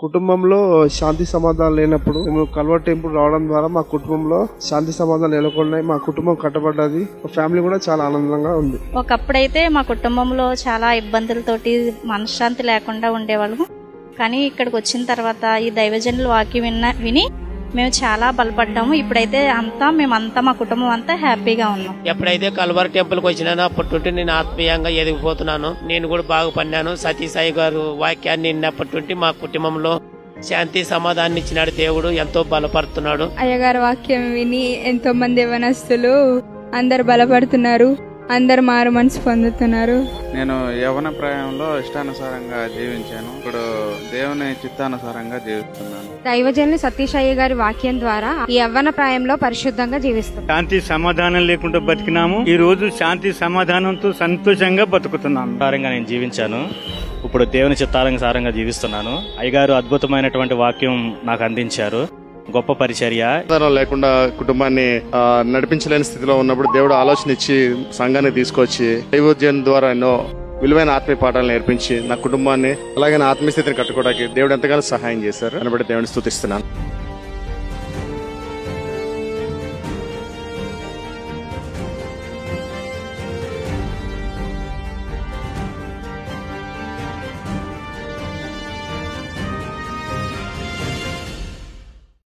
కుటుంబంలో శాంతి సమాధానం లేనప్పుడు మేము కల్వర్ టెంపుల్ రావడం ద్వారా మా కుటుంబంలో శాంతి సమాధానం నెలకొన్నాయి. మా కుటుంబం కట్టబడ్డది. మా ఫ్యామిలీ కూడా చాలా ఆనందంగా ఉంది. ఒకప్పుడైతే మా కుటుంబంలో చాలా ఇబ్బందులతోటి మనశ్శాంతి లేకుండా ఉండేవాళ్ళము. కానీ ఇక్కడికి వచ్చిన తర్వాత ఈ దైవజనుల వాక్యం విని మేము చాలా బలపడ్డాము. ఇప్పుడైతే మేమంతా మా కుటుంబం అంతా హ్యాపీగా ఉన్నాం. ఎప్పుడైతే కల్వర్ టెంపుల్ కి వచ్చినానో అప్పటి నుండి నేను ఆత్మీయంగా ఎదిగిపోతున్నాను. నేను కూడా బాగుపడినాను. సతీసాయి గారు వాక్యాన్ని విన్నప్పటి నుండి మా కుటుంబంలో శాంతి సమాధానం ఇచ్చినాడు. దేవుడు ఎంతో బలపడుతున్నాడు. అయ్యగారు వాక్యం విని ఎంతో మంది యవనస్తులు అందరు బలపడుతున్నారు. అందరు మారు మనసు పొందుతున్నారు. నేను యవన ప్రాయంలో ఇష్టానుసారంగా జీవించాను. ఇప్పుడు దేవుని చిత్తానుసారంగా జీవిస్తున్నాను. దైవజనులు సతీషయ్య గారి వాక్యం ద్వారా ఈ యవ్వన ప్రాయంలో పరిశుద్ధంగా జీవిస్తాం. శాంతి సమాధానం లేకుండా బతికినాము. ఈ రోజు శాంతి సమాధానంతో సంతోషంగా బతుకుతున్నాను. నేను జీవించాను. ఇప్పుడు దేవుని చిత్తానుసారంగా జీవిస్తున్నాను. అయ్యగారు అద్భుతమైనటువంటి వాక్యం నాకు అందించారు. గొప్ప పరిచర్య. లేకుండా కుటుంబాన్ని నడిపించలేని స్థితిలో ఉన్నప్పుడు దేవుడు ఆలోచన ఇచ్చి సంఘాన్ని తీసుకొచ్చి దైవోద్యం ద్వారా ఎన్నో విలువైన ఆత్మీయ పాఠాలు నేర్పించి నా కుటుంబాన్ని అలాగే నా ఆత్మీయ స్థితిని కట్టుకోవడానికి దేవుడు ఎంతగానో సహాయం చేశారు. అని బట్టి దేవుని స్తుతిస్తున్నాను.